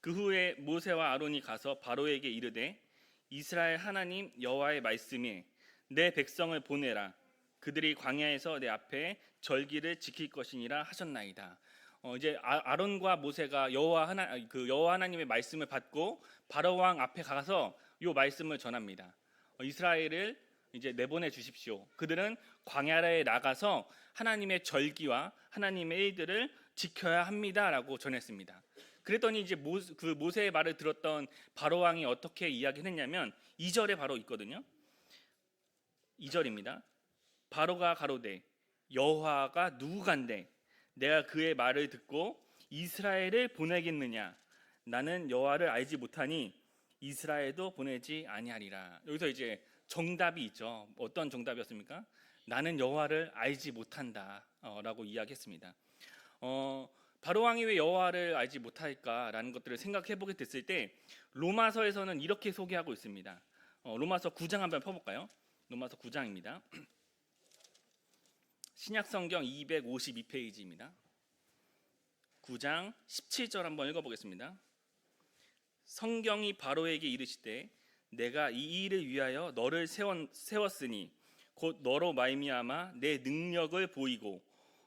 그 후에 모세와 아론이 가서 바로에게 이르되 이스라엘 하나님 여호와의 말씀에 내 백성을 보내라. 그들이 광야에서 내 앞에 절기를 지킬 것이니라 하셨나이다. 이제 아론과 모세가 여호와 하나님의 말씀을 받고 바로 왕 앞에 가서 이 말씀을 전합니다. 이스라엘을 이제 내보내 주십시오. 그들은 광야에 나가서 하나님의 절기와 하나님의 일들을 지켜야 합니다라고 전했습니다. 그랬더니 이제 모세의 말을 들었던 바로 왕이 어떻게 이야기를 했냐면 2절에 바로 있거든요. 2절입니다. 바로가 가로되 여호와가 누구간데 내가 그의 말을 듣고 이스라엘을 보내겠느냐? 나는 여호와를 알지 못하니 이스라엘도 보내지 아니하리라. 여기서 이제 정답이 있죠. 어떤 정답이었습니까? 나는 여호와를 알지 못한다 라고 이야기했습니다. 바로 왕이 왜 여호와를 알지 못할까라는 것들을 생각해 보게 됐을 때 로마서에서는 이렇게 소개하고 있습니다. 로마서 9장 한번 펴볼까요? 로마서 9장입니다. 신약성경 252페이지입니다. 9장 17절 한번 읽어보겠습니다. 성경이 바로에게 이르시되 내가 이 일을 위하여 너를 세웠으니 곧 너로 말미암아 내 능력을 보이고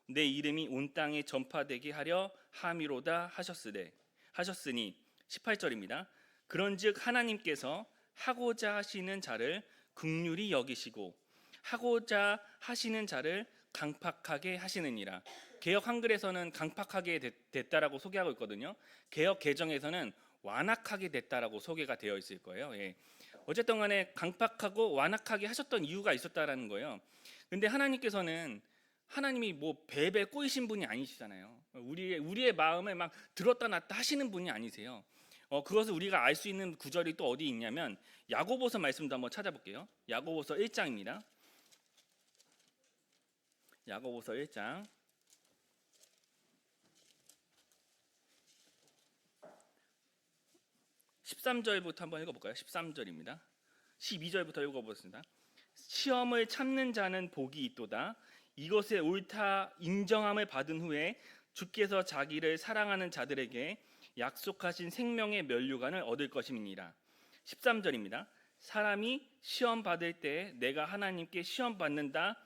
내 이름이 온 땅에 전파되게 하려 함이로다 하셨으니 18절입니다. 그런즉 하나님께서 하고자 하시는 자를 긍휼히 여기시고 하고자 하시는 자를 강팍하게 하시느니라. 개역 한글에서는 강팍하게 됐다라고 소개하고 있거든요. 개역 개정에서는 완악하게 됐다라고 소개가 되어 있을 거예요. 어쨌든 간에 강팍하고 완악하게 하셨던 이유가 있었다라는 거예요. 근데 하나님이 뭐 배배 꼬이신 분이 아니시잖아요. 우리의 마음을 막 들었다 놨다 하시는 분이 아니세요. 그것을 우리가 알 수 있는 구절이 또 어디 있냐면 야고보서 말씀도 한번 찾아볼게요. 야고보서 1장입니다. 야고보서 1장 13절부터 한번 읽어볼까요? 13절입니다. 12절부터 읽어보겠습니다. 시험을 참는 자는 복이 있도다. 이것에 옳다 인정함을 받은 후에 주께서 자기를 사랑하는 자들에게 약속하신 생명의 면류관을 얻을 것임이니라. 13절입니다. 사람이 시험 받을 때 내가 하나님께 시험 받는다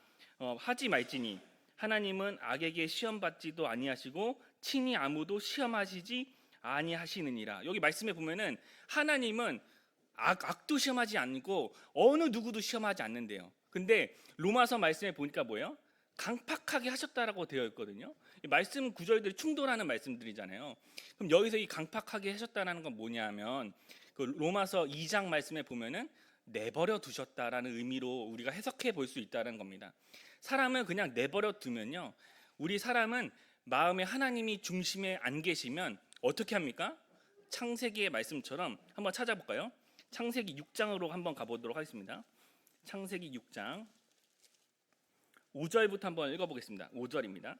하지 말지니 하나님은 악에게 시험 받지도 아니하시고 친히 아무도 시험하시지 아니하시느니라. 여기 말씀에 보면은 하나님은 악도 시험하지 않고 어느 누구도 시험하지 않는데요. 근데 로마서 말씀에 보니까 뭐예요? 강팍하게 하셨다라고 되어 있거든요. 말씀 구절들이 충돌하는 말씀들이잖아요. 그럼 여기서 이 강팍하게 하셨다라는 건 뭐냐면 그 로마서 2장 말씀에 보면은 내버려 두셨다라는 의미로 우리가 해석해 볼 수 있다는 겁니다. 사람을 그냥 내버려 두면요, 우리 사람은 마음에 하나님이 중심에 안 계시면 어떻게 합니까? 창세기의 말씀처럼 한번 찾아볼까요? 창세기 6장으로 한번 가보도록 하겠습니다. 창세기 6장 5절부터 한번 읽어보겠습니다. 5절입니다.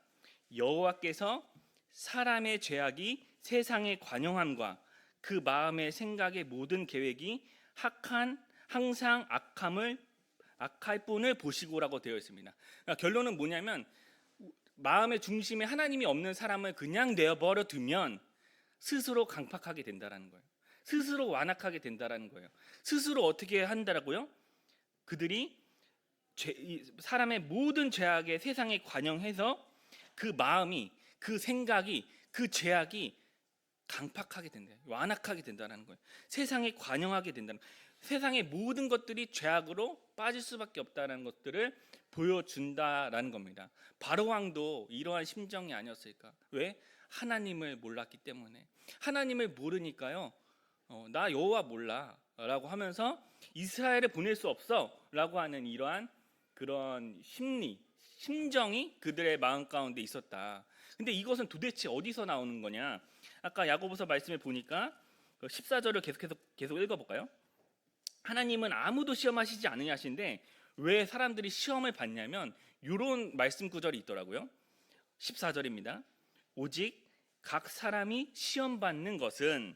여호와께서 사람의 죄악이 세상의 관영함과 그 마음의 생각의 모든 계획이 항상 악할 뿐을 보시고라고 되어 있습니다. 그러니까 결론은 뭐냐면 마음의 중심에 하나님이 없는 사람을 그냥 내버려 두면 스스로 강팍하게 된다라는 거예요. 스스로 완악하게 된다라는 거예요. 스스로 어떻게 한다라고요? 그들이 사람의 모든 죄악에 세상에 관영해서 그 마음이, 그 생각이, 그 죄악이 강팍하게 된다, 완악하게 된다는 거예요. 세상에 관영하게 된다는 거예요. 세상의 모든 것들이 죄악으로 빠질 수밖에 없다는 것들을 보여준다라는 겁니다. 바로 왕도 이러한 심정이 아니었을까? 왜? 하나님을 몰랐기 때문에. 하나님을 모르니까요, 나 여호와 몰라 라고 하면서 이스라엘을 보낼 수 없어 라고 하는 이러한 그런 심정이 그들의 마음 가운데 있었다. 근데 이것은 도대체 어디서 나오는 거냐? 아까 야고보서 말씀에 보니까 14절을 계속 읽어볼까요? 하나님은 아무도 시험하시지 않으냐 하시는데 왜 사람들이 시험을 받냐면 이런 말씀 구절이 있더라고요. 14절입니다. 오직 각 사람이 시험 받는 것은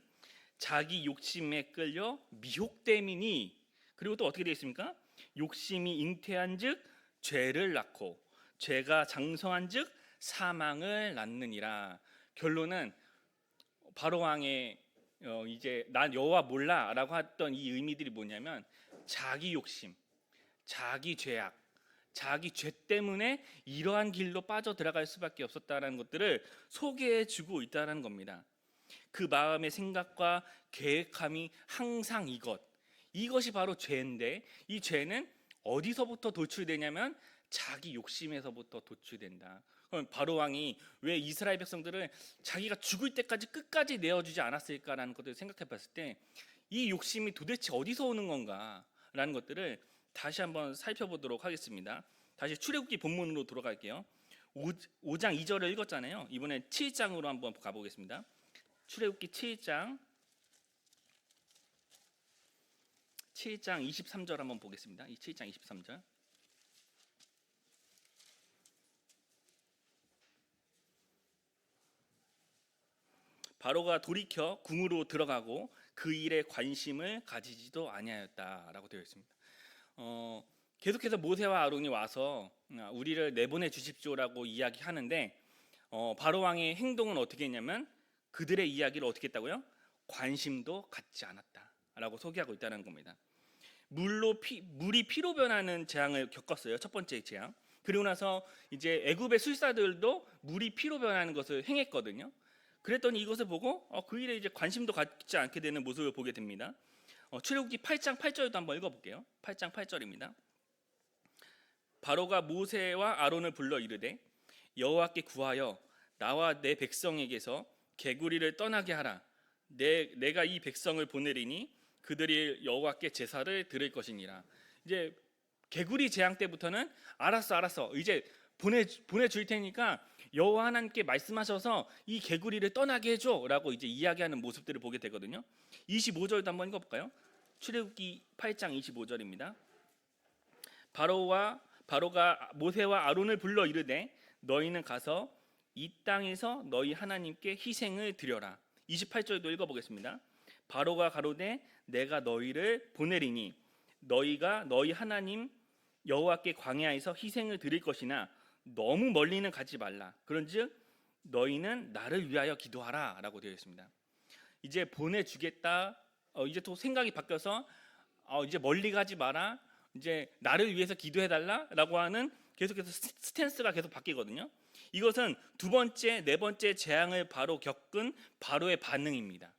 자기 욕심에 끌려 미혹됨이니, 그리고 또 어떻게 되어 있습니까? 욕심이 잉태한즉 죄를 낳고 죄가 장성한즉 사망을 낳느니라. 결론은 바로 왕의 이제 난 여호와 몰라라고 했던 이 의미들이 뭐냐면 자기 욕심, 자기 죄악, 자기 죄 때문에 이러한 길로 빠져 들어갈 수밖에 없었다라는 것들을 소개해주고 있다는 겁니다. 그 마음의 생각과 계획함이 항상 이것이 바로 죄인데, 이 죄는 어디서부터 도출되냐면 자기 욕심에서부터 도출된다. 그럼 바로 왕이 왜 이스라엘 백성들을 자기가 죽을 때까지 끝까지 내어주지 않았을까라는 것들을 생각해 봤을 때 이 욕심이 도대체 어디서 오는 건가라는 것들을 다시 한번 살펴보도록 하겠습니다. 다시 출애굽기 본문으로 돌아갈게요. 5장 2절을 읽었잖아요. 이번엔 7장으로 한번 가보겠습니다. 출애굽기 7장 23절 한번 보겠습니다. 이 7장 23절. 바로가 돌이켜 궁으로 들어가고 그 일에 관심을 가지지도 아니하였다라고 되어 있습니다. 계속해서 모세와 아론이 와서 우리를 내보내 주십시오라고 이야기하는데 바로 왕의 행동은 어떻게 했냐면 그들의 이야기를 어떻게 했다고요? 관심도 갖지 않았다라고 소개하고 있다는 겁니다. 물이 피로 변하는 재앙을 겪었어요. 첫 번째 재앙. 그리고 나서 이제 애굽의 술사들도 물이 피로 변하는 것을 행했거든요. 그랬더니 이것을 보고 그 일에 이제 관심도 갖지 않게 되는 모습을 보게 됩니다. 출애굽기 8장 8절도 한번 읽어볼게요. 8장 8절입니다. 바로가 모세와 아론을 불러 이르되 여호와께 구하여 나와 내 백성에게서 개구리를 떠나게 하라. 내가 이 백성을 보내리니 그들이 여호와께 제사를 드릴 것이니라. 이제 개구리 재앙 때부터는 알았어. 이제 보내줄 테니까 여호와 하나님께 말씀하셔서 이 개구리를 떠나게 해줘라고 이제 이야기하는 모습들을 보게 되거든요. 25절도 한번 읽어볼까요? 출애굽기 8장 25절입니다. 바로가 모세와 아론을 불러 이르되 너희는 가서 이 땅에서 너희 하나님께 희생을 드려라. 28절도 읽어보겠습니다. 바로가 가로되 내가 너희를 보내리니 너희가 너희 하나님 여호와께 광야에서 희생을 드릴 것이나 너무 멀리는 가지 말라. 그런즉 너희는 나를 위하여 기도하라라고 되어 있습니다. 이제 보내주겠다. 이제 또 생각이 바뀌어서 이제 멀리 가지 마라. 이제 나를 위해서 기도해달라라고 하는 계속해서 스탠스가 계속 바뀌거든요. 이것은 두 번째, 네 번째 재앙을 바로 겪은 바로의 반응입니다.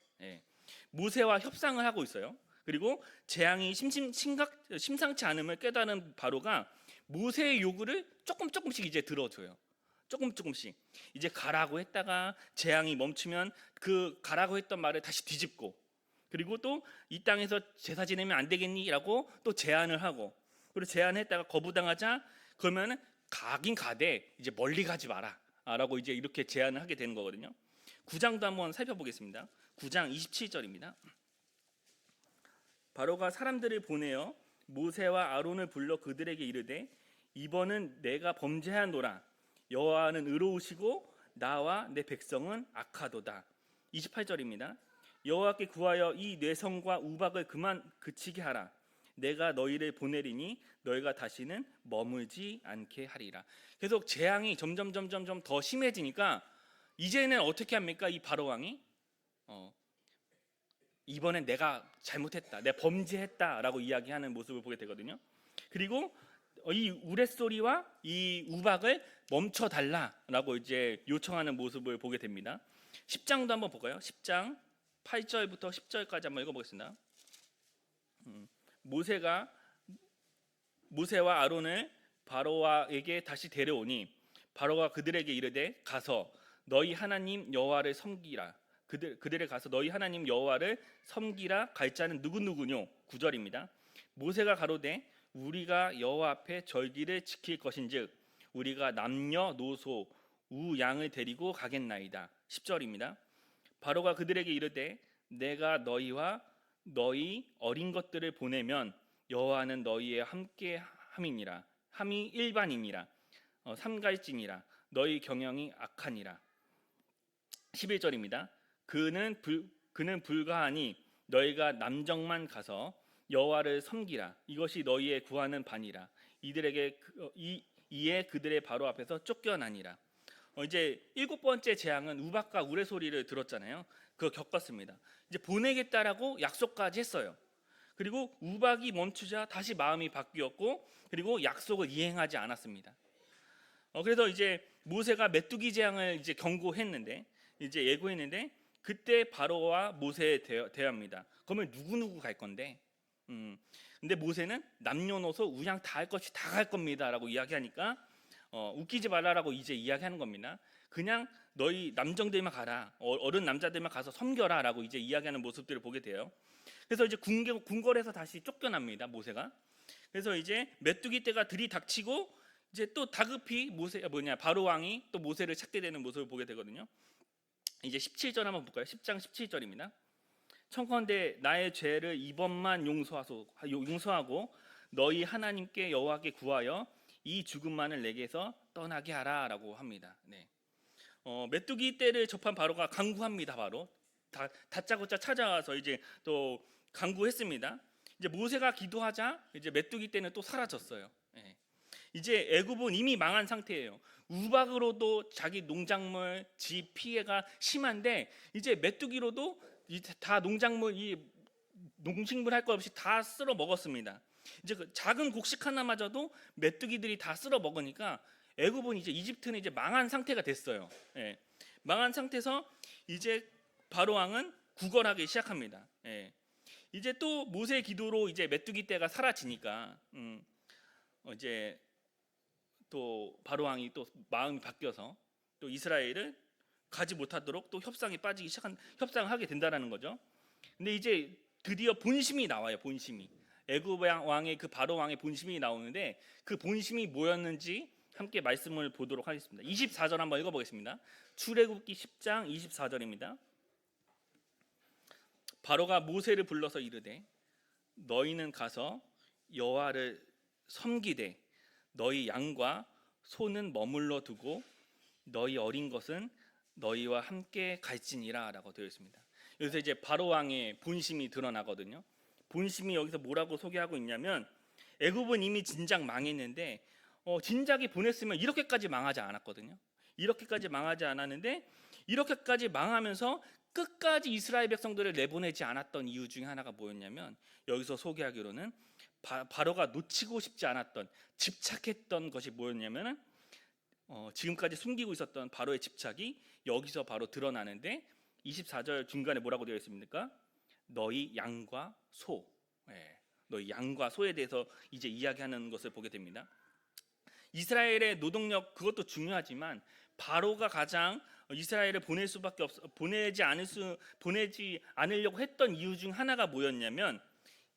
모세와 협상을 하고 있어요. 그리고 재앙이 심상치 않음을 깨달은 바로가 모세의 요구를 조금씩 이제 들어줘요. 조금씩 이제 가라고 했다가 재앙이 멈추면 그 가라고 했던 말을 다시 뒤집고, 그리고 또 이 땅에서 제사 지내면 안 되겠니라고 또 제안을 하고, 그리고 제안했다가 거부당하자 그러면 가긴 가되 이제 멀리 가지 마라라고 이제 이렇게 제안을 하게 되는 거거든요. 9장도 한번 살펴보겠습니다. 9장 27절입니다. 바로가 사람들을 보내어 모세와 아론을 불러 그들에게 이르되 이번은 내가 범죄하노라. 여호와는 의로우시고 나와 내 백성은 악하도다. 28절입니다. 여호와께 구하여 이 뇌성과 우박을 그만 그치게 하라. 내가 너희를 보내리니 너희가 다시는 머물지 않게 하리라. 계속 재앙이 점점 더 심해지니까 이제는 어떻게 합니까? 이 바로 왕이 이번엔 내가 잘못했다, 내가 범죄했다라고 이야기하는 모습을 보게 되거든요. 그리고 이 우레소리와 이 우박을 멈춰 달라라고 이제 요청하는 모습을 보게 됩니다. 10장도 한번 볼까요? 10장 8절부터 10절까지 한번 읽어보겠습니다. 모세와 아론을 바로와에게 다시 데려오니 바로가 그들에게 이르되 가서 너희 하나님 여호와를 섬기라. 그들에 가서 너희 하나님 여호와를 섬기라. 갈 자는 누구누구뇨? 9절입니다. 모세가 가로되 우리가 여호와 앞에 절기를 지킬 것인즉 우리가 남녀노소 우양을 데리고 가겠나이다. 10절입니다. 바로가 그들에게 이르되 내가 너희와 너희 어린 것들을 보내면 여호와는 너희의 함께 함이 일반이니라. 삼갈지니라. 너희 경영이 악하니라. 11절입니다. 그는 불가하니 너희가 남정만 가서 여호와를 섬기라. 이것이 너희의 구하는 바니라. 이에 그들의 바로 앞에서 쫓겨나니라. 이제 일곱 번째 재앙은 우박과 우레 소리를 들었잖아요. 그거 겪었습니다. 이제 보내겠다라고 약속까지 했어요. 그리고 우박이 멈추자 다시 마음이 바뀌었고, 그리고 약속을 이행하지 않았습니다. 그래서 이제 모세가 메뚜기 재앙을 이제 경고했는데, 이제 예고했는데, 그때 바로와 모세에 대합니다. 그러면 누구 갈 건데? 근데 모세는 남녀노소 우양 다 할 것이 다 갈 겁니다라고 이야기하니까 웃기지 말라라고 이제 이야기하는 겁니다. 그냥 너희 남정들만 가라, 어른 남자들만 가서 섬겨라라고 이제 이야기하는 모습들을 보게 돼요. 그래서 이제 궁궐에서 다시 쫓겨납니다, 모세가. 그래서 이제 메뚜기 떼가 들이닥치고 이제 또 다급히 바로 왕이 또 모세를 찾게 되는 모습을 보게 되거든요. 이제 17절 한번 볼까요? 10장 17절입니다. 청컨대 나의 죄를 이번만 용서하고 너희 하나님께 여호와께 구하여 이 죽음만을 내게서 떠나게 하라라고 합니다. 네. 메뚜기 떼를 접한 바로가 강구합니다. 바로 다짜고짜 찾아와서 이제 또 강구했습니다. 이제 모세가 기도하자 이제 메뚜기 떼는 또 사라졌어요. 네. 이제 애굽은 이미 망한 상태예요. 우박으로도 자기 농작물, 집 피해가 심한데 이제 메뚜기로도 다 농식물 할 것 없이 다 쓸어 먹었습니다. 이제 그 작은 곡식 하나마저도 메뚜기들이 다 쓸어 먹으니까 애굽은 이제 이집트는 이제 망한 상태가 됐어요. 예. 망한 상태에서 이제 바로 왕은 구걸하기 시작합니다. 예. 이제 또 모세의 기도로 이제 메뚜기 떼가 사라지니까 이제 또 바로 왕이 또 마음이 바뀌어서 또 이스라엘을 가지 못하도록 또 협상을 하게 된다라는 거죠. 근데 이제 드디어 본심이 나와요. 본심이 애굽 왕의 그 바로 왕의 본심이 나오는데 그 본심이 뭐였는지 함께 말씀을 보도록 하겠습니다. 24절 한번 읽어보겠습니다. 출애굽기 10장 24절입니다. 바로가 모세를 불러서 이르되 너희는 가서 여호와를 섬기되 너희 양과 소는 머물러 두고 너희 어린 것은 너희와 함께 갈지니라라고 되어 있습니다. 여기서 이제 바로 왕의 본심이 드러나거든요. 본심이 여기서 뭐라고 소개하고 있냐면 애굽은 이미 진작 망했는데 진작에 보냈으면 이렇게까지 망하지 않았거든요. 이렇게까지 망하지 않았는데 이렇게까지 망하면서 끝까지 이스라엘 백성들을 내보내지 않았던 이유 중에 하나가 뭐였냐면 여기서 소개하기로는 바로가 놓치고 싶지 않았던 집착했던 것이 뭐였냐면 지금까지 숨기고 있었던 바로의 집착이 여기서 바로 드러나는데 24절 중간에 뭐라고 되어 있습니까? 너희 양과 소, 너희 양과 소에 대해서 이제 이야기하는 것을 보게 됩니다. 이스라엘의 노동력 그것도 중요하지만 바로가 가장 이스라엘을 보내지 않으려고 했던 이유 중 하나가 뭐였냐면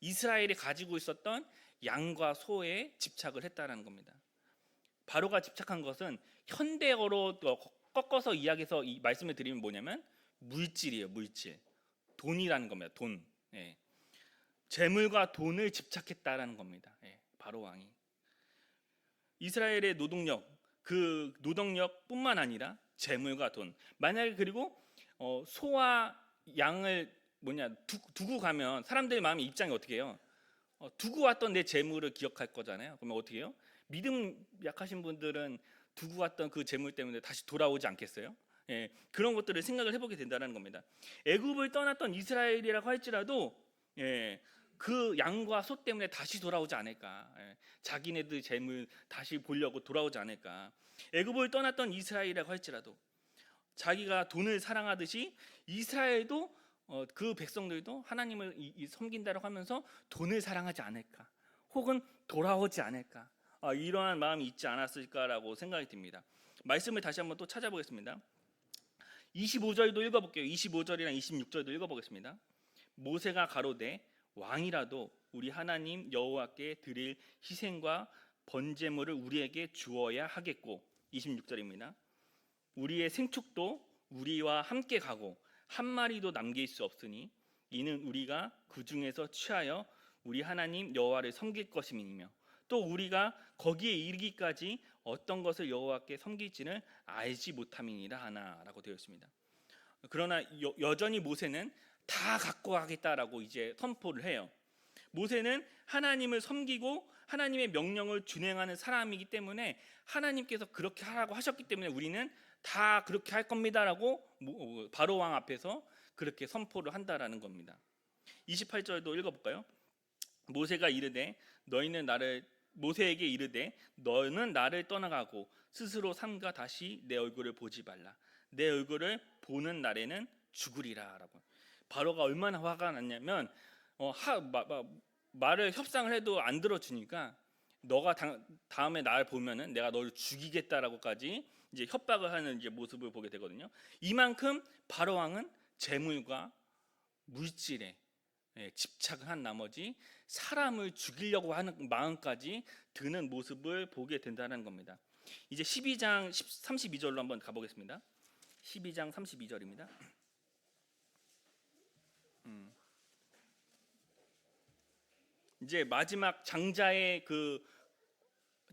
이스라엘이 가지고 있었던 양과 소에 집착을 했다는 겁니다. 바로가 집착한 것은 현대어로 꺾어서 이야기해서 이 말씀을 드리면 뭐냐면 물질이에요. 물질, 돈이라는 겁니다. 돈, 재물과 돈을 집착했다라는 겁니다. 바로 왕이 이스라엘의 노동력, 그 노동력뿐만 아니라 재물과 돈, 만약에 그리고 소와 양을 두고 가면 사람들의 마음의 입장이 어떻게 해요? 두고 왔던 내 재물을 기억할 거잖아요. 그러면 어떻게 해요? 믿음 약하신 분들은 두고 왔던 그 재물 때문에 다시 돌아오지 않겠어요? 그런 것들을 생각을 해보게 된다는 겁니다. 애굽을 떠났던 이스라엘이라고 할지라도 그 양과 소 때문에 다시 돌아오지 않을까, 자기네들 재물 다시 보려고 돌아오지 않을까. 애굽을 떠났던 이스라엘이라고 할지라도 자기가 돈을 사랑하듯이 이스라엘도 그 백성들도 하나님을 섬긴다고 하면서 돈을 사랑하지 않을까, 혹은 돌아오지 않을까, 이러한 마음이 있지 않았을까라고 생각이 듭니다. 말씀을 다시 한번 또 찾아보겠습니다. 25절도 읽어볼게요. 25절이랑 26절도 읽어보겠습니다. 모세가 가로되 왕이라도 우리 하나님 여호와께 드릴 희생과 번제물을 우리에게 주어야 하겠고, 26절입니다. 우리의 생축도 우리와 함께 가고 한 마리도 남길 수 없으니 이는 우리가 그 중에서 취하여 우리 하나님 여호와를 섬길 것임이며 또 우리가 거기에 이르기까지 어떤 것을 여호와께 섬길지는 알지 못함이니라 하나라고 되어 있습니다. 그러나 여전히 모세는 다 갖고 가겠다라고 이제 선포를 해요. 모세는 하나님을 섬기고 하나님의 명령을 준행하는 사람이기 때문에 하나님께서 그렇게 하라고 하셨기 때문에 우리는 다 그렇게 할 겁니다라고 바로 왕 앞에서 그렇게 선포를 한다라는 겁니다. 28절도 읽어볼까요? 모세에게 이르되 너는 나를 떠나가고 스스로 삼가 다시 내 얼굴을 보지 말라. 내 얼굴을 보는 날에는 죽으리라라고. 바로가 얼마나 화가 났냐면 말을 협상을 해도 안 들어주니까 너가 다음에 날 보면은 내가 너를 죽이겠다라고까지 이제 협박을 하는 이제 모습을 보게 되거든요. 이만큼 바로 왕은 재물과 물질에 집착을 한 나머지 사람을 죽이려고 하는 마음까지 드는 모습을 보게 된다는 겁니다. 이제 12장 32절로 한번 가보겠습니다. 12장 32절입니다. 이제 마지막 장자의 그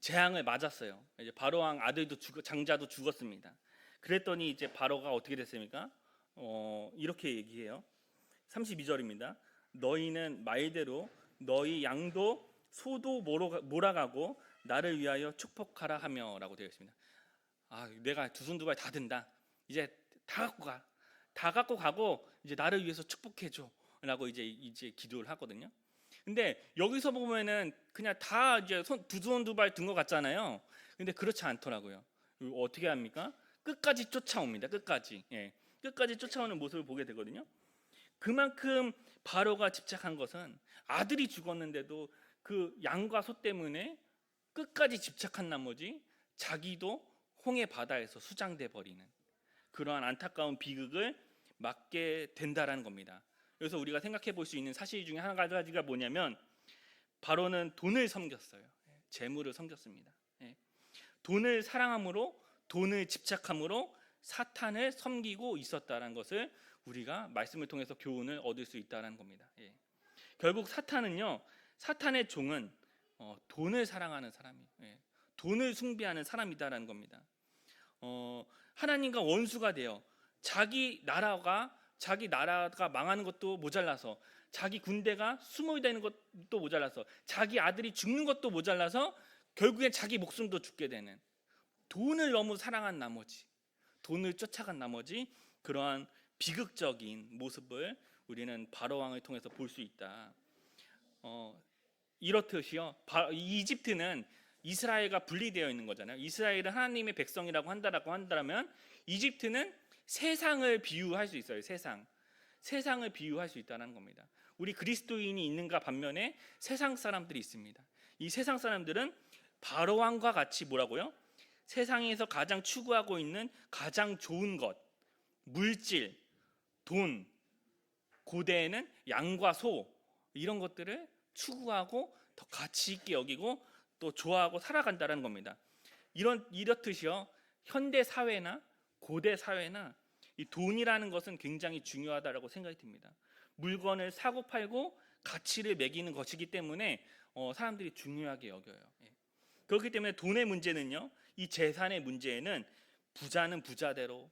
재앙을 맞았어요. 이제 바로 왕 아들도 장자도 죽었습니다. 그랬더니 이제 바로가 어떻게 됐습니까? 이렇게 얘기해요. 32절입니다. 너희는 말대로 너희 양도 소도 몰아가고 나를 위하여 축복하라 하며라고 되어 있습니다. 내가 두 손 두 발 다 든다. 이제 다 갖고 가. 다 갖고 가고 이제 나를 위해서 축복해 줘라고 이제 기도를 하거든요. 근데 여기서 보면은 그냥 다 이제 두 손 두 발 든 것 같잖아요. 근데 그렇지 않더라고요. 어떻게 합니까? 끝까지 쫓아옵니다. 끝까지. 끝까지 쫓아오는 모습을 보게 되거든요. 그만큼 바로가 집착한 것은 아들이 죽었는데도 그 양과 소 때문에 끝까지 집착한 나머지 자기도 홍해 바다에서 수장돼 버리는 그러한 안타까운 비극을 맞게 된다라는 겁니다. 그래서 우리가 생각해 볼 수 있는 사실 중에 한 가지가 뭐냐면 바로는 돈을 섬겼어요. 재물을 섬겼습니다. 돈을 사랑함으로 돈을 집착함으로 사탄을 섬기고 있었다는 것을 우리가 말씀을 통해서 교훈을 얻을 수 있다는 겁니다. 결국 사탄의 종은 돈을 사랑하는 사람이, 돈을 숭배하는 사람이다라는 겁니다. 하나님과 원수가 되어 자기 나라가 망하는 것도 모자라서 자기 군대가 수몰되는 것도 모자라서 자기 아들이 죽는 것도 모자라서 결국엔 자기 목숨도 죽게 되는 돈을 너무 사랑한 나머지 돈을 쫓아간 나머지 그러한 비극적인 모습을 우리는 바로 왕을 통해서 볼 수 있다. 이렇듯이요. 이집트는 이스라엘과 분리되어 있는 거잖아요. 이스라엘은 하나님의 백성이라고 한다면 이집트는 세상을 비유할 수 있어요. 세상을 비유할 수 있다는 겁니다. 우리 그리스도인이 있는가 반면에 세상 사람들이 있습니다. 이 세상 사람들은 바로 왕과 같이 뭐라고요? 세상에서 가장 추구하고 있는 가장 좋은 것, 물질, 돈, 고대에는 양과 소 이런 것들을 추구하고 더 가치 있게 여기고 또 좋아하고 살아간다는 겁니다. 이렇듯이요. 현대 사회나 고대 사회나 이 돈이라는 것은 굉장히 중요하다라고 생각이 듭니다. 물건을 사고 팔고 가치를 매기는 것이기 때문에 사람들이 중요하게 여겨요. 그렇기 때문에 돈의 문제는요. 이 재산의 문제에는 부자는 부자대로,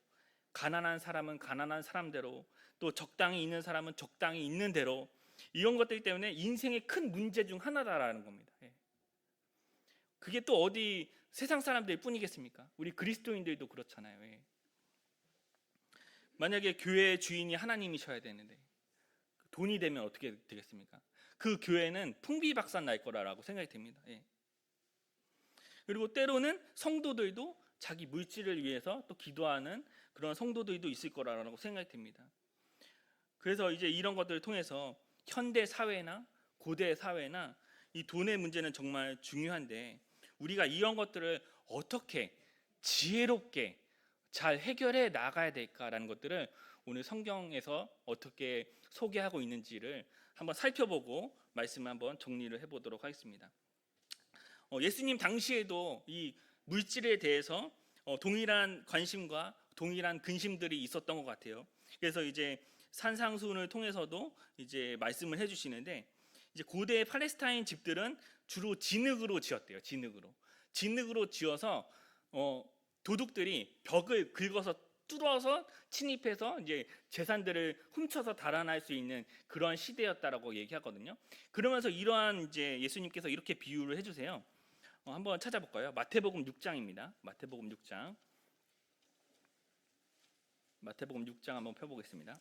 가난한 사람은 가난한 사람대로, 또 적당히 있는 사람은 적당히 있는 대로 이런 것들 때문에 인생의 큰 문제 중 하나다라는 겁니다. 그게 또 어디 세상 사람들 뿐이겠습니까? 우리 그리스도인들도 그렇잖아요. 만약에 교회의 주인이 하나님이셔야 되는데 돈이 되면 어떻게 되겠습니까? 그 교회는 풍비박산 날 거라고 생각이 됩니다. 그리고 때로는 성도들도 자기 물질을 위해서 또 기도하는 그런 성도들도 있을 거라고 생각이 됩니다. 그래서 이제 이런 것들을 통해서 현대 사회나 고대 사회나 이 돈의 문제는 정말 중요한데 우리가 이런 것들을 어떻게 지혜롭게 잘 해결해 나가야 될까라는 것들을 오늘 성경에서 어떻게 소개하고 있는지를 한번 살펴보고 말씀을 한번 정리를 해보도록 하겠습니다. 예수님 당시에도 이 물질에 대해서 동일한 관심과 동일한 근심들이 있었던 것 같아요. 그래서 이제 산상수훈을 통해서도 이제 말씀을 해주시는데 이제 고대 팔레스타인 집들은 주로 진흙으로 지었대요. 진흙으로 지어서 도둑들이 벽을 긁어서 뚫어서 침입해서 이제 재산들을 훔쳐서 달아날 수 있는 그런 시대였다라고 얘기하거든요. 그러면서 이러한 이제 예수님께서 이렇게 비유를 해주세요. 한번 찾아볼까요? 마태복음 6장입니다. 마태복음 6장 한번 펴보겠습니다.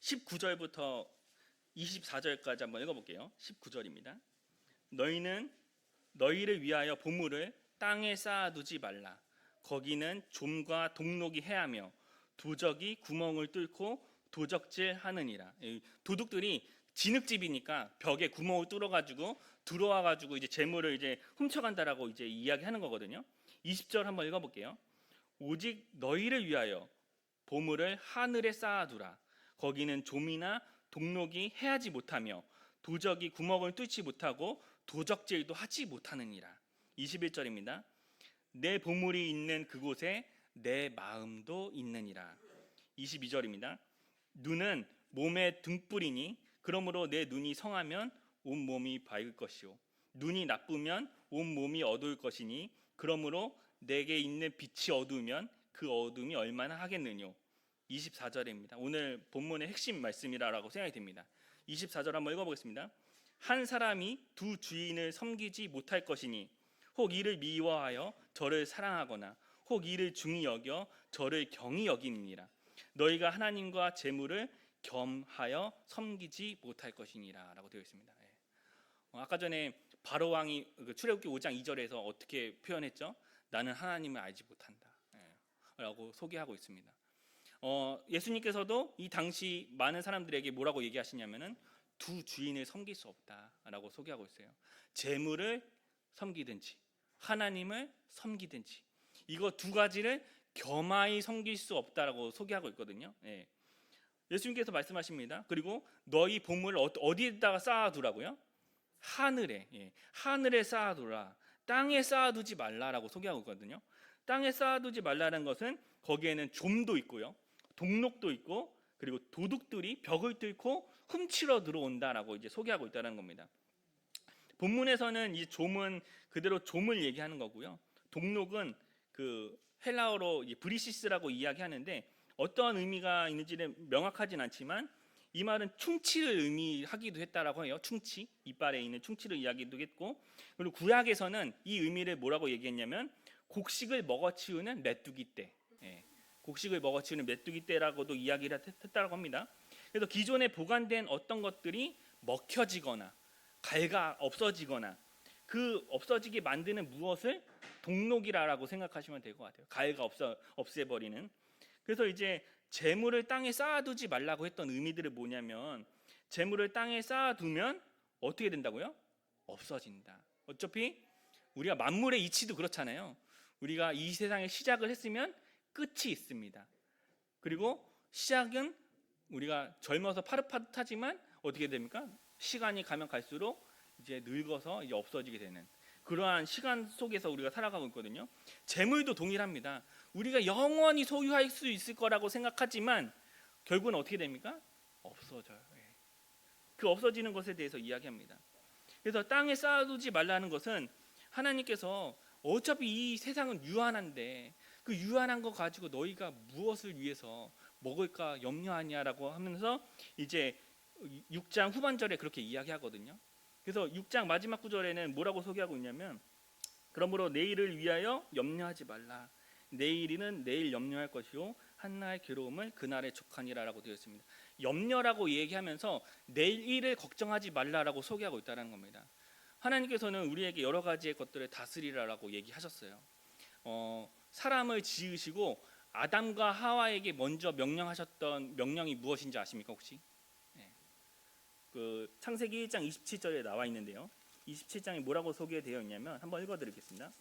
19절부터 24절까지 한번 읽어볼게요. 19절입니다. 너희는 너희를 위하여 보물을 땅에 쌓아두지 말라. 거기는 좀과 동록이 해하며 도적이 구멍을 뚫고 도적질하느니라. 도둑들이 진흙집이니까 벽에 구멍을 뚫어가지고 들어와가지고 이제 재물을 이제 훔쳐간다라고 이제 이야기하는 거거든요. 20절 한번 읽어볼게요. 오직 너희를 위하여 보물을 하늘에 쌓아두라. 거기는 좀이나 동록이 해하지 못하며 도적이 구멍을 뚫지 못하고 도적질도 하지 못하느니라. 21절입니다. 내 보물이 있는 그곳에 내 마음도 있느니라. 22절입니다. 눈은 몸의 등불이니 그러므로 내 눈이 성하면 온 몸이 밝을 것이요 눈이 나쁘면 온 몸이 어두울 것이니 그러므로 내게 있는 빛이 어두우면 그 어둠이 얼마나 하겠느뇨. 24절입니다. 오늘 본문의 핵심 말씀이라고 생각이 듭니다. 24절 한번 읽어보겠습니다. 한 사람이 두 주인을 섬기지 못할 것이니 혹 이를 미워하여 저를 사랑하거나 혹 이를 중히 여겨 저를 경히 여김이니라. 너희가 하나님과 재물을 겸하여 섬기지 못할 것이니라 라고 되어 있습니다. 아까 전에 바로 왕이 출애굽기 5장 2절에서 어떻게 표현했죠? 나는 하나님을 알지 못한다 라고 소개하고 있습니다. 예수님께서도 이 당시 많은 사람들에게 뭐라고 얘기하시냐면은 두 주인을 섬길 수 없다라고 소개하고 있어요. 재물을 섬기든지 하나님을 섬기든지 이거 두 가지를 겸하여 섬길 수 없다라고 소개하고 있거든요. 예수님께서 말씀하십니다. 그리고 너희 보물을 어디에다가 쌓아두라고요? 하늘에, 하늘에 쌓아두라. 땅에 쌓아두지 말라라고 소개하고 있거든요. 땅에 쌓아두지 말라는 것은 거기에는 좀도 있고요, 동록도 있고, 그리고 도둑들이 벽을 뚫고 훔치러 들어온다라고 이제 소개하고 있다는 겁니다. 본문에서는 이 좀은 그대로 좀을 얘기하는 거고요. 동록은 그 헬라어로 브리시스라고 이야기하는데 어떠한 의미가 있는지는 명확하진 않지만 이 말은 충치를 의미하기도 했다라고 해요. 충치, 이빨에 있는 충치를 이야기도 했고, 그리고 구약에서는 이 의미를 뭐라고 얘기했냐면 곡식을 먹어치우는 메뚜기 떼, 곡식을 먹어치우는 메뚜기 떼라고도 이야기를 했다고 합니다. 그래서 기존에 보관된 어떤 것들이 먹혀지거나 갈가 없어지거나 그 없어지게 만드는 무엇을 동록이라고 생각하시면 될 것 같아요. 갈가 없애버리는. 그래서 이제 재물을 땅에 쌓아두지 말라고 했던 의미들은 뭐냐면 재물을 땅에 쌓아두면 어떻게 된다고요? 없어진다. 어차피 우리가 만물의 이치도 그렇잖아요. 우리가 이 세상에 시작을 했으면 끝이 있습니다. 그리고 시작은 우리가 젊어서 파릇파릇하지만 어떻게 됩니까? 시간이 가면 갈수록 이제 늙어서 이제 없어지게 되는 그러한 시간 속에서 우리가 살아가고 있거든요. 재물도 동일합니다. 우리가 영원히 소유할 수 있을 거라고 생각하지만 결국은 어떻게 됩니까? 없어져요. 그 없어지는 것에 대해서 이야기합니다. 그래서 땅에 쌓아두지 말라는 것은 하나님께서 어차피 이 세상은 유한한데 그 유한한 거 가지고 너희가 무엇을 위해서 먹을까 염려하냐라고 하면서 이제 6장 후반절에 그렇게 이야기하거든요. 그래서 6장 마지막 구절에는 뭐라고 소개하고 있냐면 그러므로 내일을 위하여 염려하지 말라. 내일이는 내일 염려할 것이요 한날 괴로움을 그날에 족하니라라고 되어 있습니다. 염려라고 얘기하면서 내일을 걱정하지 말라라고 소개하고 있다는 겁니다. 하나님께서는 우리에게 여러 가지의 것들을 다스리라라고 얘기하셨어요. 사람을 지으시고 아담과 하와에게 먼저 명령하셨던 명령이 무엇인지 아십니까 혹시? 그 창세기 1장 27절에 나와 있는데요. 27장에 뭐라고 소개되어 있냐면 한번 읽어드리겠습니다.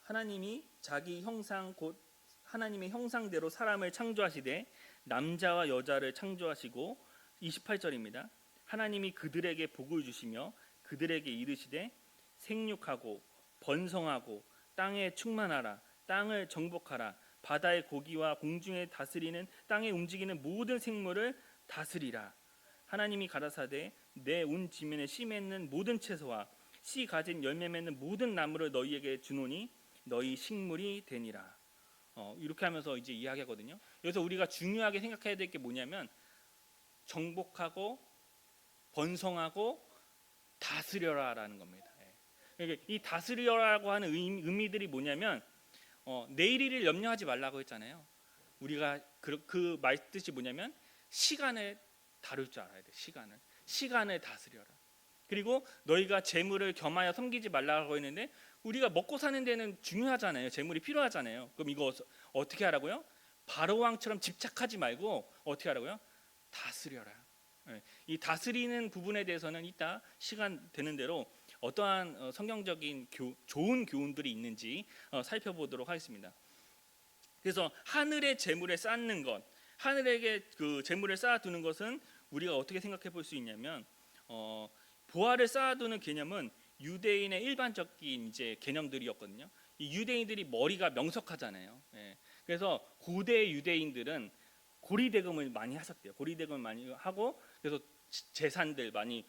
하나님이 자기 형상 곧 하나님의 형상대로 사람을 창조하시되 남자와 여자를 창조하시고 28절입니다. 하나님이 그들에게 복을 주시며 그들에게 이르시되 생육하고 번성하고 땅에 충만하라 땅을 정복하라 바다의 고기와 공중에 다스리는 땅에 움직이는 모든 생물을 다스리라. 하나님이 가라사대 내 온 지면에 씨 맺는 모든 채소와 씨 가진 열매 맺는 모든 나무를 너희에게 주노니 너희 식물이 되니라. 이렇게 하면서 이제 이야기하거든요. 그래서 우리가 중요하게 생각해야 될 게 뭐냐면 정복하고 번성하고 다스려라라는 겁니다. 그러니까 이 다스려라고 하는 의미들이 뭐냐면 내일일을 염려하지 말라고 했잖아요. 우리가 그 말 뜻이 뭐냐면 시간을 다룰 줄 알아야 돼. 시간을 다스려라. 그리고 너희가 재물을 겸하여 섬기지 말라고 했는데 우리가 먹고 사는 데는 중요하잖아요. 재물이 필요하잖아요. 그럼 이거 어떻게 하라고요? 바로 왕처럼 집착하지 말고 어떻게 하라고요? 다스려라. 예, 이 다스리는 부분에 대해서는 이따 시간 되는 대로 어떠한 성경적인 좋은 교훈들이 있는지 살펴보도록 하겠습니다. 그래서 하늘의 재물에 쌓는 것, 하늘에게 그 재물을 쌓아두는 것은 우리가 어떻게 생각해 볼 수 있냐면 보화를 쌓아두는 개념은 유대인의 일반적인 이제 개념들이었거든요. 이 유대인들이 머리가 명석하잖아요. 예. 그래서 고대 유대인들은 고리대금을 많이 하셨대요. 고리대금을 많이 하고 그래서 재산들 많이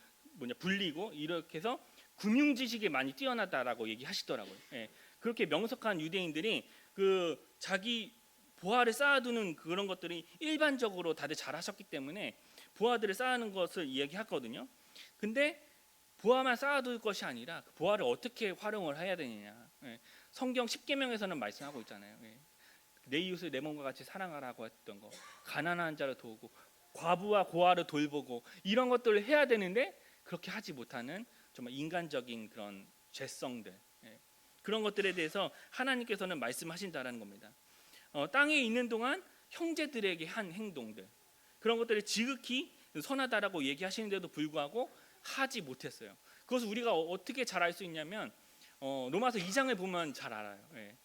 불리고 이렇게 해서 금융 지식이 많이 뛰어나다라고 얘기하시더라고요. 예. 그렇게 명석한 유대인들이 그 자기 보화를 쌓아두는 그런 것들이 일반적으로 다들 잘하셨기 때문에 보화들을 쌓는 것을 이야기하거든요. 근데 보화만 쌓아둘 것이 아니라 그 보화를 어떻게 활용을 해야 되느냐. 예. 성경 10계명에서는 말씀하고 있잖아요. 예. 내 이웃을 내 몸과 같이 사랑하라고 했던 거, 가난한 자를 도우고 과부와 고아를 돌보고 이런 것들을 해야 되는데 그렇게 하지 못하는 정말 인간적인 그런 죄성들, 예. 그런 것들에 대해서 하나님께서는 말씀하신다라는 겁니다. 땅에 있는 동안 형제들에게 한 행동들, 그런 것들을 지극히 선하다라고 얘기하시는데도 불구하고 하지 못했어요. 그것을 우리가 어떻게 잘 알 수 있냐면 로마서 2장을 보면 잘 알아요. 예.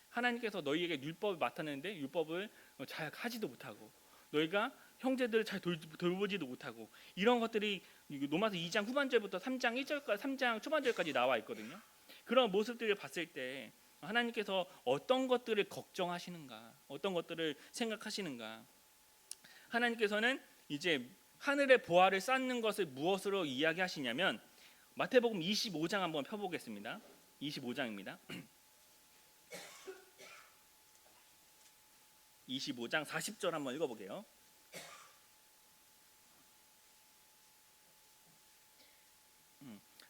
하나님께서 너희에게 율법을 맡았는데 율법을 잘 하지도 못하고 너희가 형제들을 잘 돌보지도 못하고 이런 것들이 로마서 2장 후반절부터 3장 1절까지 3장 초반절까지 나와 있거든요. 그런 모습들을 봤을 때 하나님께서 어떤 것들을 걱정하시는가, 어떤 것들을 생각하시는가. 하나님께서는 이제 하늘의 보화를 쌓는 것을 무엇으로 이야기하시냐면 마태복음 25장 한번 펴보겠습니다. 25장입니다. 25장 40절 한번 읽어보게요.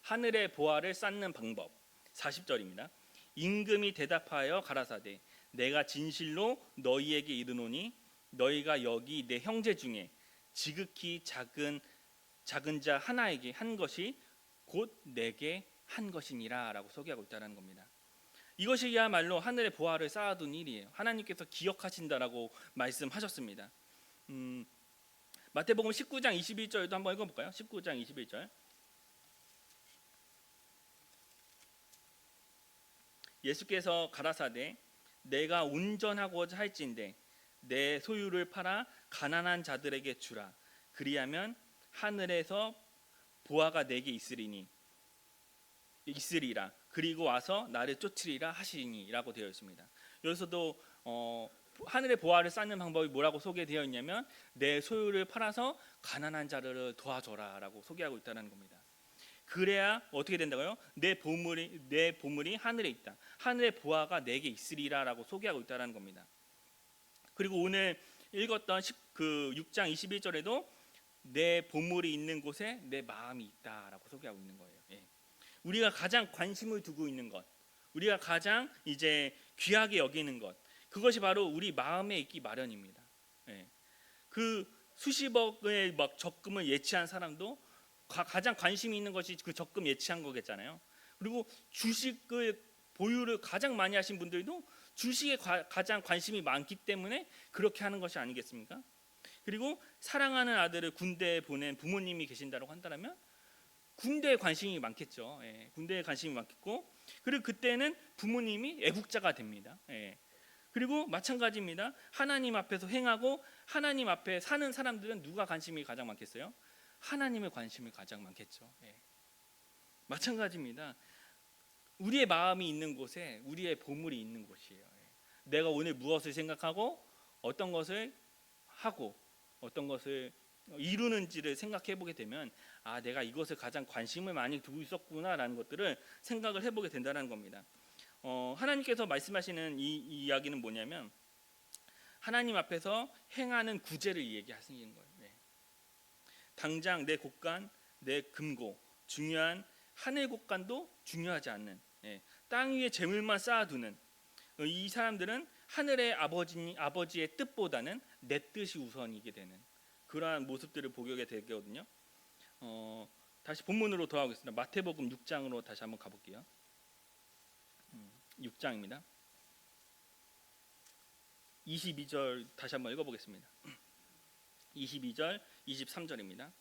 하늘의 보화를 쌓는 방법 40절입니다. 임금이 대답하여 가라사대 내가 진실로 너희에게 이르노니 너희가 여기 내 형제 중에 지극히 작은 자 하나에게 한 것이 곧 내게 한 것이니라 라고 소개하고 있다는 겁니다. 이것이야말로 하늘의 보화를 쌓아둔 일이에요. 하나님께서 기억하신다라고 말씀하셨습니다. 마태복음 19장 21절도 한번 읽어볼까요? 19장 21절. 예수께서 가라사대 내가 운전하고자 할진대 내 소유를 팔아 가난한 자들에게 주라. 그리하면 하늘에서 보화가 내게 있으리라. 그리고 와서 나를 쫓으리라 하시니라고 되어 있습니다. 여기서도 하늘의 보화를 쌓는 방법이 뭐라고 소개되어 있냐면 내 소유를 팔아서 가난한 자를 도와줘라라고 소개하고 있다는 겁니다. 그래야 어떻게 된다고요? 내 보물이 하늘에 있다. 하늘의 보화가 내게 있으리라라고 소개하고 있다는 겁니다. 그리고 오늘 읽었던 그 6장 21절에도 내 보물이 있는 곳에 내 마음이 있다라고 소개하고 있는 거예요. 예. 우리가 가장 관심을 두고 있는 것, 우리가 가장 이제 귀하게 여기는 것, 그것이 바로 우리 마음에 있기 마련입니다. 예. 그 수십억의 막 적금을 예치한 사람도 가장 관심이 있는 것이 그 적금 예치한 거겠잖아요. 그리고 주식을 보유를 가장 많이 하신 분들도 주식에 가장 관심이 많기 때문에 그렇게 하는 것이 아니겠습니까? 그리고 사랑하는 아들을 군대에 보낸 부모님이 계신다고 한다면 군대에 관심이 많겠죠. 예, 군대에 관심이 많겠고, 그리고 그때는 부모님이 애국자가 됩니다. 예. 그리고 마찬가지입니다. 하나님 앞에서 행하고 하나님 앞에 사는 사람들은 누가 관심이 가장 많겠어요? 하나님의 관심이 가장 많겠죠. 예. 마찬가지입니다. 우리의 마음이 있는 곳에 우리의 보물이 있는 곳이에요. 예. 내가 오늘 무엇을 생각하고 어떤 것을 하고 어떤 것을 이루는지를 생각해 보게 되면 아, 내가 이것을 가장 관심을 많이 두고 있었구나라는 것들을 생각을 해보게 된다는 겁니다. 하나님께서 말씀하시는 이 이야기는 뭐냐면 하나님 앞에서 행하는 구제를 얘기하시는 거예요. 네. 당장 내 곳간, 내 금고, 중요한 하늘 곳간도 중요하지 않는 땅 위에 재물만 쌓아두는 이 사람들은 하늘의 아버지의 뜻보다는 내 뜻이 우선이게 되는 그러한 모습들을 보게 되거든요. 다시 본문으로 돌아오겠습니다. 마태복음 6장으로 다시 한번 가볼게요. 6장입니다. 22절 다시 한번 읽어보겠습니다. 22절, 23절입니다.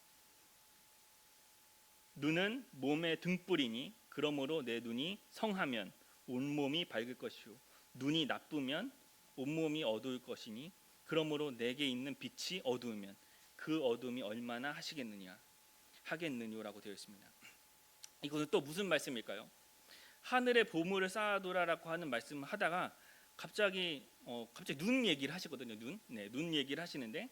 눈은 몸의 등불이니 그러므로 내 눈이 성하면 온몸이 밝을 것이요 눈이 나쁘면 온몸이 어두울 것이니 그러므로 내게 있는 빛이 어두우면 그 어둠이 얼마나 하겠느냐라고 되어 있습니다. 이것은 또 무슨 말씀일까요? 하늘의 보물을 쌓아두라라고 하는 말씀을 하다가 갑자기 눈 얘기를 하시거든요. 눈 얘기를 하시는데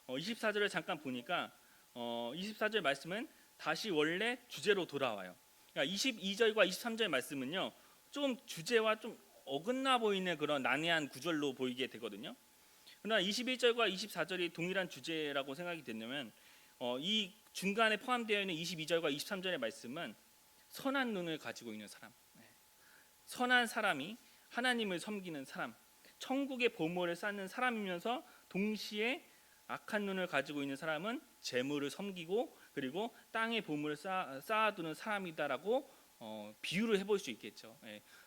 24절을 잠깐 보니까 24절 말씀은 다시 원래 주제로 돌아와요. 그러니까 22절과 23절 말씀은요, 조금 주제와 좀 어긋나 보이는 그런 난해한 구절로 보이게 되거든요. 그러나 21절과 24절이 동일한 주제라고 생각이 된다면 이 중간에 포함되어 있는 22절과 23절의 말씀은 선한 눈을 가지고 있는 사람, 선한 사람이 하나님을 섬기는 사람, 천국의 보물을 쌓는 사람이면서 동시에 악한 눈을 가지고 있는 사람은 재물을 섬기고 그리고 땅의 보물을 쌓아두는 사람이다라고 비유를 해볼 수 있겠죠.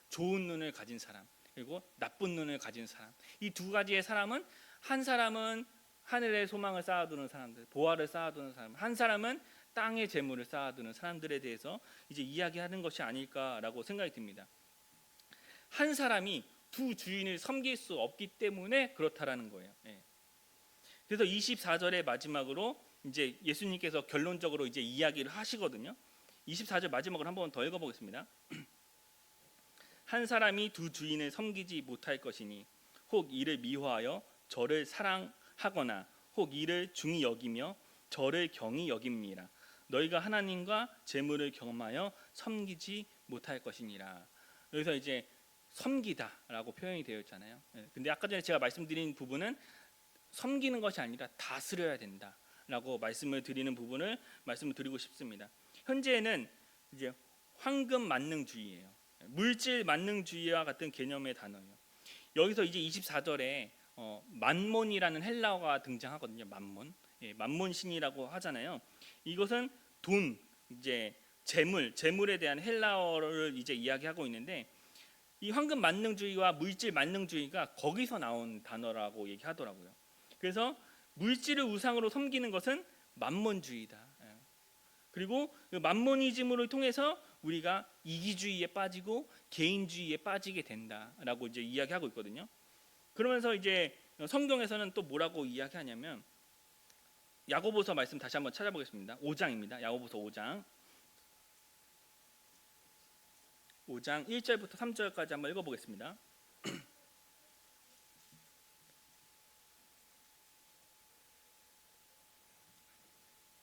좋은 눈을 가진 사람 그리고 나쁜 눈을 가진 사람, 이 두 가지의 사람은 한 사람은 하늘의 소망을 쌓아두는 사람들, 보화를 쌓아두는 사람, 한 사람은 땅의 재물을 쌓아두는 사람들에 대해서 이제 이야기하는 것이 아닐까라고 생각이 듭니다. 한 사람이 두 주인을 섬길 수 없기 때문에 그렇다라는 거예요. 그래서 24절의 마지막으로 이제 예수님께서 결론적으로 이제 이야기를 하시거든요. 24절 마지막으로 한번 더 읽어보겠습니다. 한 사람이 두 주인을 섬기지 못할 것이니 혹 이를 미워하여 저를 사랑하거나 혹 이를 중히 여기며 저를 경히 여김니라. 너희가 하나님과 재물을 겸하여 섬기지 못할 것이니라. 여기서 이제 섬기다라고 표현이 되어 있잖아요. 근데 아까 전에 제가 말씀드린 부분은 섬기는 것이 아니라 다스려야 된다라고 말씀을 드리는 부분을 말씀을 드리고 싶습니다. 현재는 이제 황금 만능주의예요. 물질 만능주의와 같은 개념의 단어예요. 여기서 이제 24절에 만몬이라는 헬라어가 등장하거든요. 만몬 신이라고 하잖아요. 이것은 돈, 이제 재물에 대한 헬라어를 이제 이야기하고 있는데 이 황금 만능주의와 물질 만능주의가 거기서 나온 단어라고 얘기하더라고요. 그래서 물질을 우상으로 섬기는 것은 만몬주의다. 그리고 그 만모니즘으로 통해서 우리가 이기주의에 빠지고 개인주의에 빠지게 된다라고 이제 이야기하고 있거든요. 그러면서 이제 성경에서는 또 뭐라고 이야기하냐면 야고보서 말씀 다시 한번 찾아보겠습니다. 5장입니다. 야고보서 5장 1절부터 3절까지 한번 읽어보겠습니다.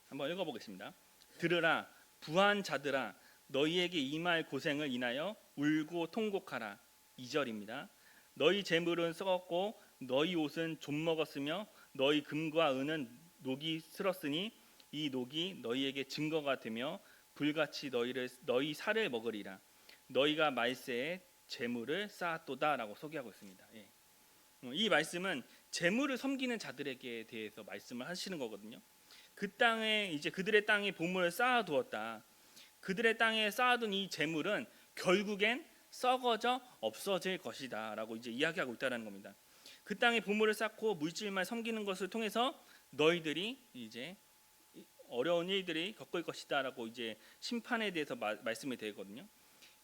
한번 읽어보겠습니다. 들으라 부한 자들아 너희에게 임할 고생을 인하여 울고 통곡하라. 2절입니다. 너희 재물은 썩었고 너희 옷은 좀 먹었으며 너희 금과 은은 녹이 슬었으니 이 녹이 너희에게 증거가 되며 불같이 너희 살을 먹으리라. 너희가 말세에 재물을 쌓았도다라고 소개하고 있습니다. 이 말씀은 재물을 섬기는 자들에게 대해서 말씀을 하시는 거거든요. 그 땅에 이제 그들의 땅에 보물을 쌓아두었다. 그들의 땅에 쌓아둔 이 재물은 결국엔 썩어져 없어질 것이다라고 이제 이야기하고 있다는 겁니다. 그 땅에 보물을 쌓고 물질만 섬기는 것을 통해서 너희들이 이제 어려운 일들이 겪을 것이다라고 이제 심판에 대해서 말씀이 되거든요.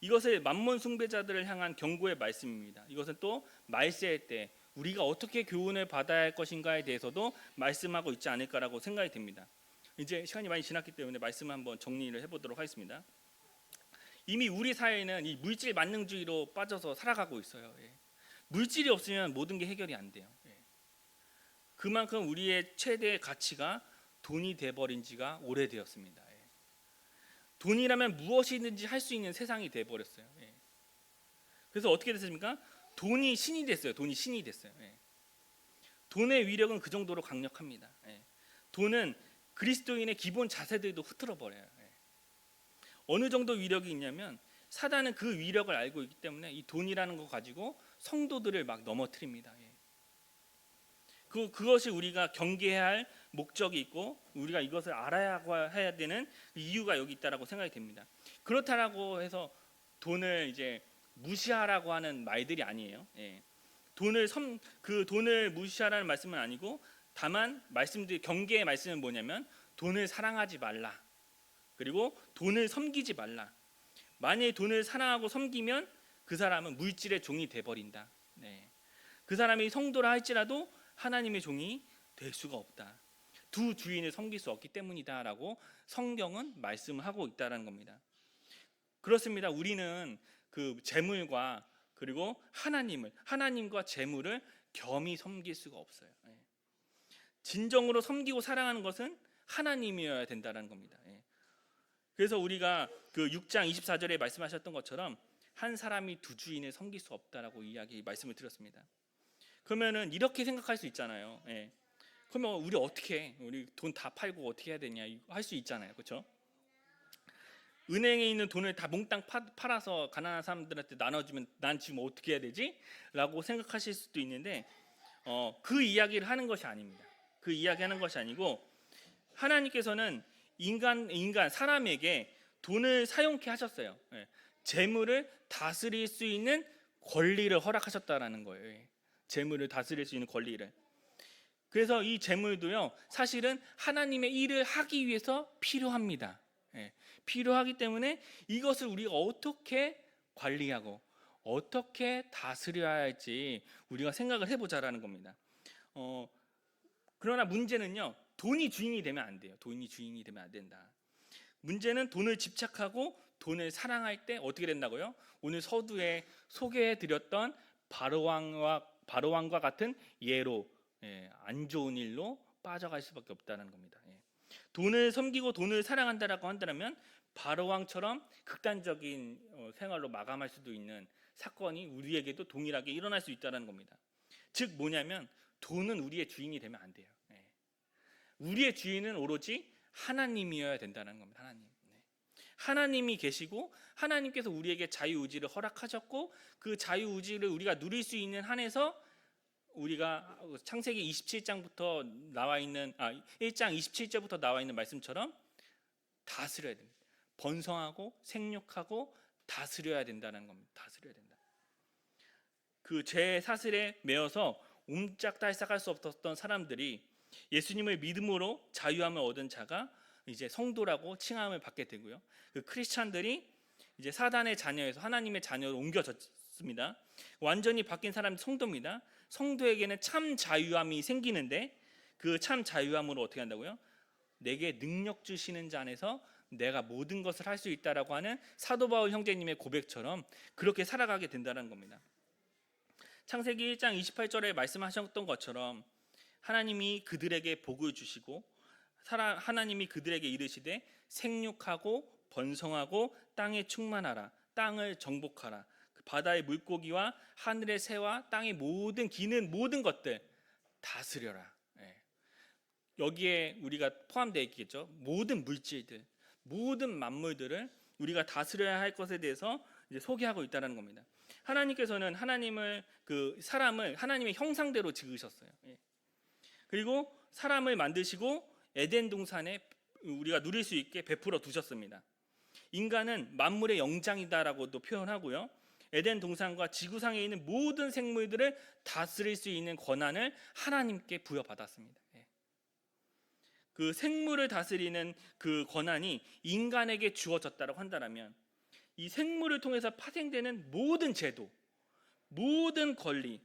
이것을 만몬 숭배자들을 향한 경고의 말씀입니다. 이것은 또 말세의 때 우리가 어떻게 교훈을 받아야 할 것인가에 대해서도 말씀하고 있지 않을까라고 생각이 듭니다. 이제 시간이 많이 지났기 때문에 말씀을 한번 정리를 해보도록 하겠습니다. 이미 우리 사회는 이 물질 만능주의로 빠져서 살아가고 있어요. 물질이 없으면 모든 게 해결이 안 돼요. 그만큼 우리의 최대의 가치가 돈이 돼버린 지가 오래되었습니다. 돈이라면 무엇이든지 할 수 있는 세상이 돼버렸어요. 그래서 어떻게 됐습니까? 돈이 신이 됐어요. 돈의 위력은 그 정도로 강력합니다. 돈은 그리스도인의 기본 자세들도 흐트러 버려요. 어느 정도 위력이 있냐면 사단은 그 위력을 알고 있기 때문에 이 돈이라는 거 가지고 성도들을 막 넘어뜨립니다. 예. 그것이 우리가 경계해야 할 목적이 있고 우리가 이것을 알아야 해야 되는 이유가 여기 있다라고 생각이 됩니다. 그렇다라고 해서 돈을 이제 무시하라고 하는 말들이 아니에요. 예. 돈을 무시하라는 말씀은 아니고 다만 경계의 말씀은 뭐냐면 돈을 사랑하지 말라. 그리고 돈을 섬기지 말라. 만약에 돈을 사랑하고 섬기면 그 사람은 물질의 종이 돼버린다. 네. 그 사람이 성도라 할지라도 하나님의 종이 될 수가 없다. 두 주인을 섬길 수 없기 때문이다라고 성경은 말씀하고 있다라는 겁니다. 그렇습니다. 우리는 그 재물과 그리고 하나님과 재물을 겸히 섬길 수가 없어요. 진정으로 섬기고 사랑하는 것은 하나님이어야 된다는 겁니다. 그래서 우리가 그 6장 24절에 말씀하셨던 것처럼 한 사람이 두 주인을 섬길 수 없다라고 말씀을 드렸습니다. 그러면은 이렇게 생각할 수 있잖아요. 그러면 우리 돈 다 팔고 어떻게 해야 되냐 할 수 있잖아요. 그렇죠? 은행에 있는 돈을 다 몽땅 팔아서 가난한 사람들한테 나눠주면 난 지금 어떻게 해야 되지? 라고 생각하실 수도 있는데 그 이야기를 하는 것이 아닙니다. 그 이야기하는 것이 아니고 하나님께서는 사람에게 돈을 사용케 하셨어요. 재물을 다스릴 수 있는 권리를 허락하셨다라는 거예요. 재물을 다스릴 수 있는 권리를. 그래서 이 재물도요, 사실은 하나님의 일을 하기 위해서 필요합니다. 필요하기 때문에 이것을 우리가 어떻게 관리하고 어떻게 다스려야 할지 우리가 생각을 해보자라는 겁니다. 그러나 문제는요, 돈이 주인이 되면 안 돼요. 돈이 주인이 되면 안 된다. 문제는 돈을 집착하고 돈을 사랑할 때 어떻게 된다고요? 오늘 서두에 소개해드렸던 바로왕과 같은 예로 안 좋은 일로 빠져갈 수밖에 없다는 겁니다. 돈을 섬기고 돈을 사랑한다라고 한다면 바로왕처럼 극단적인 생활로 마감할 수도 있는 사건이 우리에게도 동일하게 일어날 수 있다는 겁니다. 즉 뭐냐면 돈은 우리의 주인이 되면 안 돼요. 우리의 주인은 오로지 하나님이어야 된다는 겁니다. 하나님이 계시고 하나님께서 우리에게 자유의지를 허락하셨고 그 자유의지를 우리가 누릴 수 있는 한에서 우리가 창세기 27장부터 나와 있는 1장 27절부터 나와 있는 말씀처럼 다스려야 됩니다. 번성하고 생육하고 다스려야 된다는 겁니다. 다스려야 된다. 그 죄 사슬에 매여서 옴짝달싹할 수 없었던 사람들이 예수님을 믿음으로 자유함을 얻은 자가 이제 성도라고 칭함을 받게 되고요. 그 크리스찬들이 이제 사단의 자녀에서 하나님의 자녀로 옮겨졌습니다. 완전히 바뀐 사람이 성도입니다. 성도에게는 참 자유함이 생기는데 그 참 자유함으로 어떻게 한다고요? 내게 능력 주시는 자 안에서 내가 모든 것을 할 수 있다라고 하는 사도 바울 형제님의 고백처럼 그렇게 살아가게 된다는 겁니다. 창세기 1장 28절에 말씀하셨던 것처럼 하나님이 그들에게 복을 주시고 하나님이 그들에게 이르시되 생육하고 번성하고 땅에 충만하라, 땅을 정복하라, 바다의 물고기와 하늘의 새와 땅의 모든 기는 모든 것들 다스려라. 여기에 우리가 포함되어 있겠죠. 모든 물질들, 모든 만물들을 우리가 다스려야 할 것에 대해서 이제 소개하고 있다는 겁니다. 하나님께서는 사람을 하나님의 형상대로 지으셨어요. 그리고 사람을 만드시고 에덴 동산에 우리가 누릴 수 있게 베풀어 두셨습니다. 인간은 만물의 영장이다라고도 표현하고요. 에덴 동산과 지구상에 있는 모든 생물들을 다스릴 수 있는 권한을 하나님께 부여받았습니다. 그 생물을 다스리는 그 권한이 인간에게 주어졌다고 한다면 이 생물을 통해서 파생되는 모든 제도, 모든 권리,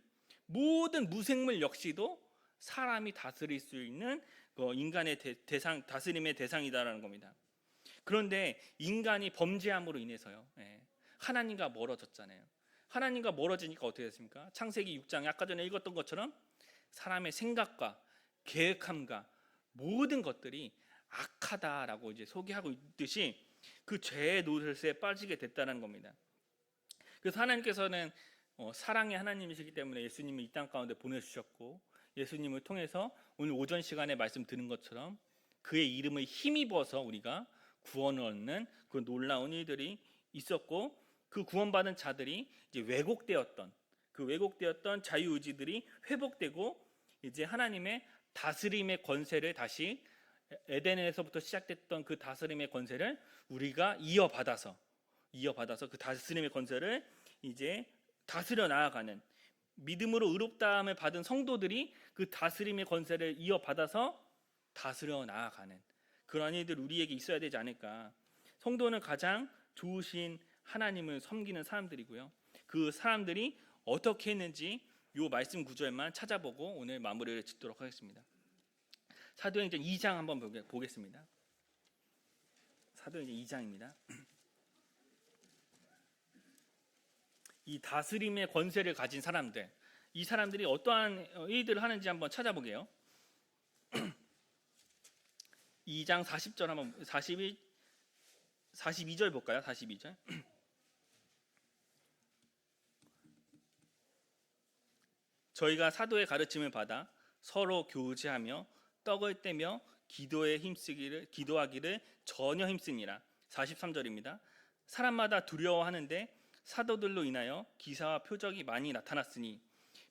모든 무생물 역시도 사람이 다스릴 수 있는 인간의 다스림의 대상이다라는 겁니다. 그런데 인간이 범죄함으로 인해서요, 하나님과 멀어졌잖아요. 하나님과 멀어지니까 어떻게 됐습니까? 창세기 6장에 아까 전에 읽었던 것처럼 사람의 생각과 계획함과 모든 것들이 악하다라고 이제 소개하고 있듯이 그 죄의 노릇에 빠지게 됐다는 겁니다. 그래서 하나님께서는 사랑의 하나님이시기 때문에 예수님을 이 땅 가운데 보내주셨고 예수님을 통해서 오늘 오전 시간에 말씀 드린 것처럼 그의 이름을 힘입어서 우리가 구원을 얻는 그 놀라운 일들이 있었고 그 구원받은 자들이 이제 왜곡되었던 자유의지들이 회복되고 이제 하나님의 다스림의 권세를 다시 에덴에서부터 시작됐던 그 다스림의 권세를 우리가 이어받아서 그 다스림의 권세를 이제 다스려 나아가는, 믿음으로 의롭다함을 받은 성도들이 그 다스림의 권세를 이어받아서 다스려 나아가는 그러한 일들 우리에게 있어야 되지 않을까. 성도는 가장 좋으신 하나님을 섬기는 사람들이고요. 그 사람들이 어떻게 했는지 이 말씀 구절만 찾아보고 오늘 마무리를 짓도록 하겠습니다. 사도행전 2장 한번 보겠습니다. 사도행전 2장입니다. 이 다스림의 권세를 가진 사람들, 이 사람들이 어떠한 일들을 하는지 한번 찾아보게요. 2장 40절 한번 42절 볼까요? 42절. 저희가 사도의 가르침을 받아 서로 교제하며 떡을 떼며 기도하기를 전혀 힘쓰니라. 43절입니다. 사람마다 두려워하는데 사도들로 인하여 기사와 표적이 많이 나타났으니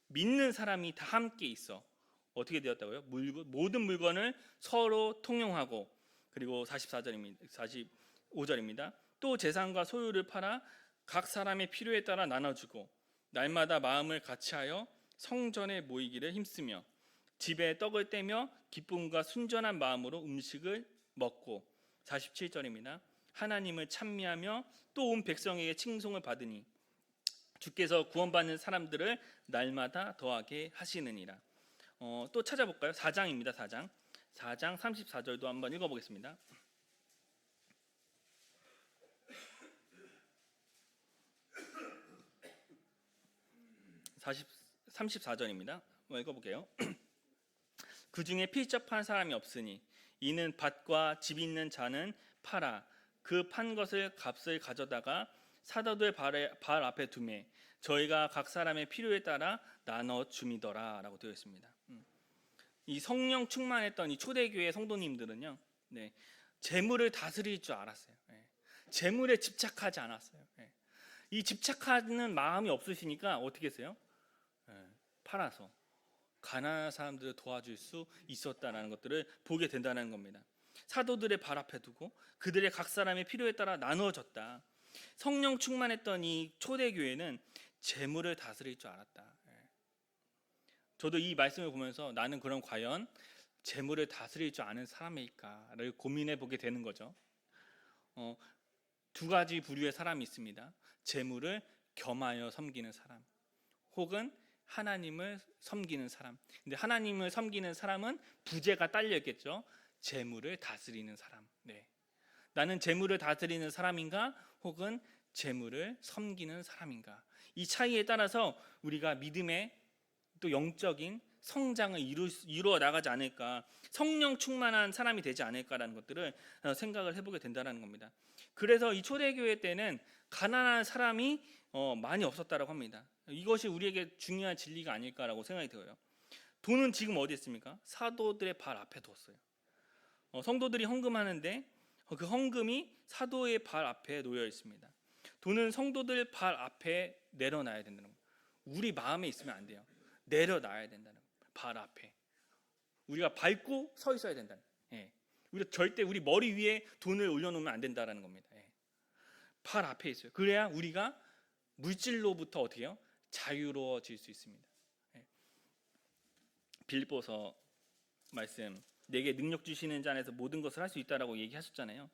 믿는 사람이 다 함께 있어 어떻게 되었다고요? 모든 물건을 서로 통용하고, 그리고 45절입니다. 또 재산과 소유를 팔아 각 사람의 필요에 따라 나눠주고 날마다 마음을 같이하여 성전에 모이기를 힘쓰며 집에 떡을 떼며 기쁨과 순전한 마음으로 음식을 먹고, 47절입니다. 하나님을 찬미하며 또 온 백성에게 칭송을 받으니 주께서 구원받는 사람들을 날마다 더하게 하시느니라. 또 찾아볼까요? 4장입니다. 4장 34절도 한번 읽어보겠습니다. 34절입니다. 한번 읽어볼게요. 그 중에 필적한 사람이 없으니 이는 밭과 집 있는 자는 팔아 그 판 것을 값을 가져다가 사도들 발 앞에 두매 저희가 각 사람의 필요에 따라 나눠 줌이더라 라고 되어 있습니다. 이 성령 충만했던 이 초대교회 성도님들은요, 재물을 다스릴 줄 알았어요. 재물에 집착하지 않았어요. 이 집착하는 마음이 없으시니까 어떻게 했어요? 팔아서 가난한 사람들을 도와줄 수 있었다는 것들을 보게 된다는 겁니다. 사도들의 발 앞에 두고 그들의 각 사람의 필요에 따라 나누어졌다. 성령 충만했던 이 초대교회는 재물을 다스릴 줄 알았다. 저도 이 말씀을 보면서 나는 그럼 과연 재물을 다스릴 줄 아는 사람일까를 고민해 보게 되는 거죠. 두 가지 부류의 사람이 있습니다. 재물을 겸하여 섬기는 사람, 혹은 하나님을 섬기는 사람. 근데 하나님을 섬기는 사람은 부재가 딸려 있겠죠. 재물을 다스리는 사람. 나는 재물을 다스리는 사람인가, 혹은 재물을 섬기는 사람인가. 이 차이에 따라서 우리가 믿음의 또 영적인 성장을 이루어 나가지 않을까, 성령 충만한 사람이 되지 않을까라는 것들을 생각을 해보게 된다는 겁니다. 그래서 이 초대교회 때는 가난한 사람이 많이 없었다고 합니다. 이것이 우리에게 중요한 진리가 아닐까라고 생각이 들어요. 돈은 지금 어디 있습니까? 사도들의 발 앞에 뒀어요. 성도들이 헌금하는데 그 헌금이 사도의 발 앞에 놓여 있습니다. 돈은 성도들 발 앞에 내려놔야 된다는 겁니다. 우리 마음에 있으면 안 돼요. 내려놔야 된다는 겁니다. 발 앞에 우리가 밟고 서 있어야 된다는 거예요. 우리가 절대 우리 머리 위에 돈을 올려놓으면 안 된다는 겁니다. 발 앞에 있어요. 그래야 우리가 물질로부터 어떻게 해요? 자유로워질 수 있습니다. 빌립보서 말씀, 내게 능력 주시는 자 안에서 모든 것을 할 수 있다라고 얘기하셨잖아요.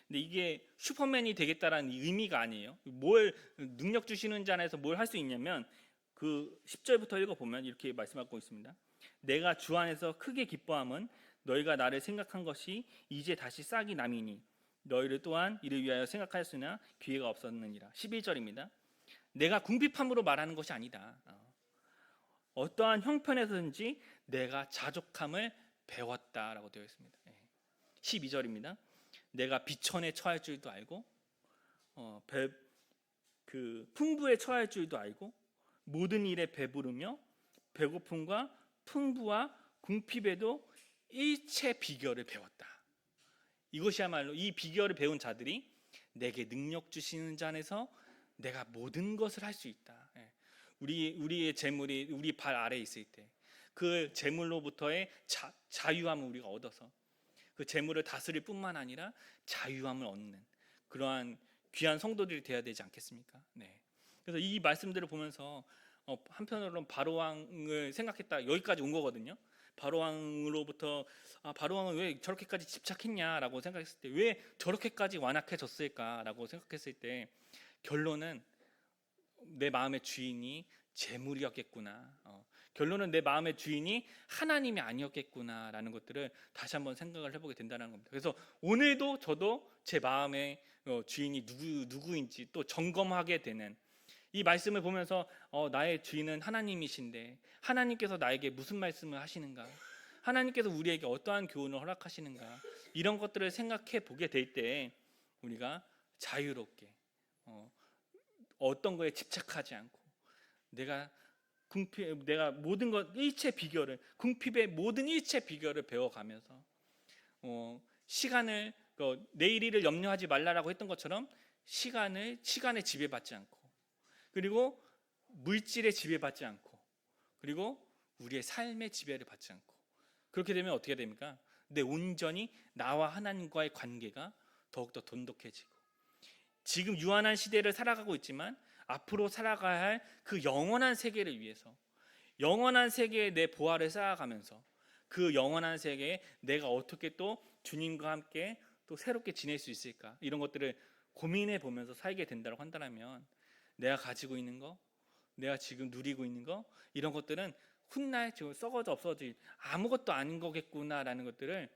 근데 이게 슈퍼맨이 되겠다라는 의미가 아니에요. 뭘 능력 주시는 자 안에서 뭘 할 수 있냐면 그 10절부터 읽어보면 이렇게 말씀하고 있습니다. 내가 주 안에서 크게 기뻐함은 너희가 나를 생각한 것이 이제 다시 싹이 남이니 너희를 또한 이를 위하여 생각하였으나 기회가 없었느니라. 11절입니다. 내가 궁핍함으로 말하는 것이 아니다. 어떠한 형편에서든지 내가 자족함을 배웠다라고 되어 있습니다. 12절입니다. 내가 비천에 처할 줄도 알고 풍부에 처할 줄도 알고 모든 일에 배부르며 배고픔과 풍부와 궁핍에도 일체 비결을 배웠다. 이것이야말로 이 비결을 배운 자들이 내게 능력 주시는 자 안에서 내가 모든 것을 할 수 있다. 예. 우리의 재물이 우리 발 아래에 있을 때 그 재물로부터의 자유함을 우리가 얻어서 그 재물을 다스릴 뿐만 아니라 자유함을 얻는 그러한 귀한 성도들이 되어야 되지 않겠습니까? 네. 그래서 이 말씀들을 보면서 한편으로는 바로왕을 생각했다 여기까지 온 거거든요. 바로왕으로부터 바로왕은 왜 저렇게까지 집착했냐라고 생각했을 때 왜 저렇게까지 완악해졌을까라고 생각했을 때 결론은 내 마음의 주인이 재물이었겠구나. 결론은 내 마음의 주인이 하나님이 아니었겠구나라는 것들을 다시 한번 생각을 해보게 된다는 겁니다. 그래서 오늘도 저도 제 마음의 주인이 누구인지 또 점검하게 되는 이 말씀을 보면서 나의 주인은 하나님이신데 하나님께서 나에게 무슨 말씀을 하시는가? 하나님께서 우리에게 어떠한 교훈을 허락하시는가? 이런 것들을 생각해 보게 될 때 우리가 자유롭게 어떤 거에 집착하지 않고 내가 모든 것 일체 비결을 궁핍의 모든 일체 비결을 배워가면서 시간을 내일 일을 염려하지 말라라고 했던 것처럼 시간에 지배받지 않고 그리고 물질에 지배받지 않고 그리고 우리의 삶의 지배를 받지 않고 그렇게 되면 어떻게 됩니까? 내 온전히 나와 하나님과의 관계가 더욱더 돈독해지고 지금 유한한 시대를 살아가고 있지만 앞으로 살아가야 할 그 영원한 세계를 위해서 영원한 세계에 내 보화를 쌓아가면서 그 영원한 세계에 내가 어떻게 또 주님과 함께 또 새롭게 지낼 수 있을까 이런 것들을 고민해 보면서 살게 된다고 한다면 내가 가지고 있는 거 내가 지금 누리고 있는 거 이런 것들은 훗날 지금 썩어져 없어질 아무것도 아닌 거겠구나라는 것들을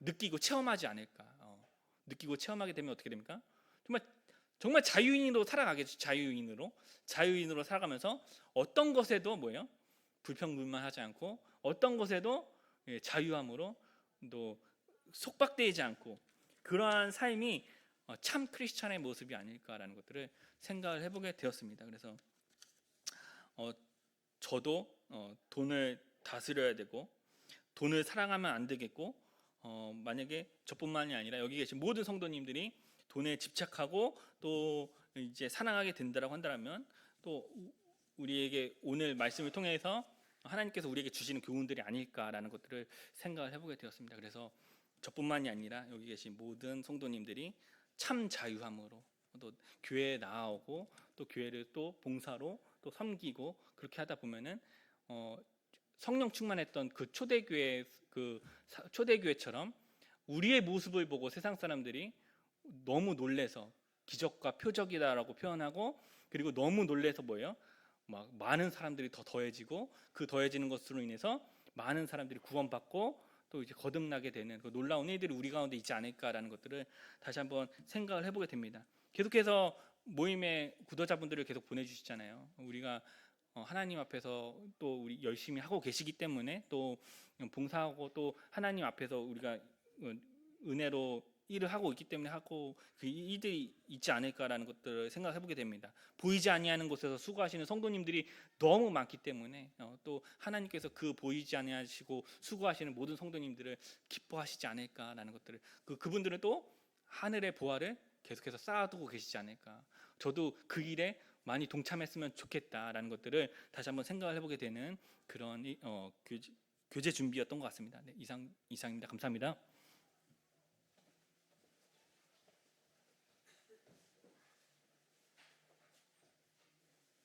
느끼고 체험하지 않을까 느끼고 체험하게 되면 어떻게 됩니까? 정말 자유인으로 살아가겠죠. 자유인으로 살아가면서 어떤 것에도 불평불만하지 않고 어떤 것에도 자유함으로 또 속박되지 않고 그러한 삶이 참 크리스찬의 모습이 아닐까라는 것들을 생각을 해보게 되었습니다. 그래서 저도 돈을 다스려야 되고 돈을 사랑하면 안 되겠고 만약에 저뿐만이 아니라 여기 계신 모든 성도님들이 돈에 집착하고 또 이제 사랑하게 된다라고 한다면 또 우리에게 오늘 말씀을 통해서 하나님께서 우리에게 주시는 교훈들이 아닐까라는 것들을 생각을 해보게 되었습니다. 그래서 저뿐만이 아니라 여기 계신 모든 성도님들이 참 자유함으로 또 교회에 나아오고 또 교회를 또 봉사로 또 섬기고 그렇게 하다 보면은 성령 충만했던 그 초대교회처럼 우리의 모습을 보고 세상 사람들이 너무 놀래서 기적과 표적이다라고 표현하고 그리고 너무 놀래서 막 많은 사람들이 더 더해지고 그 더해지는 것으로 인해서 많은 사람들이 구원받고 또 이제 거듭나게 되는 그 놀라운 일들이 우리 가운데 있지 않을까라는 것들을 다시 한번 생각을 해보게 됩니다. 계속해서 모임의 구독자분들을 계속 보내주시잖아요. 우리가 하나님 앞에서 또 우리 열심히 하고 계시기 때문에 또 봉사하고 또 하나님 앞에서 우리가 은혜로 일을 하고 있기 때문에 하고 그 일들이 있지 않을까라는 것들을 생각해보게 됩니다. 보이지 아니하는 곳에서 수고하시는 성도님들이 너무 많기 때문에 또 하나님께서 그 보이지 아니하시고 수고하시는 모든 성도님들을 기뻐하시지 않을까라는 것들을 그분들은 또 하늘의 보화를 계속해서 쌓아두고 계시지 않을까. 저도 그 일에 많이 동참했으면 좋겠다라는 것들을 다시 한번 생각을 해보게 되는 그런 교제 준비였던 것 같습니다. 네, 이상입니다. 감사합니다.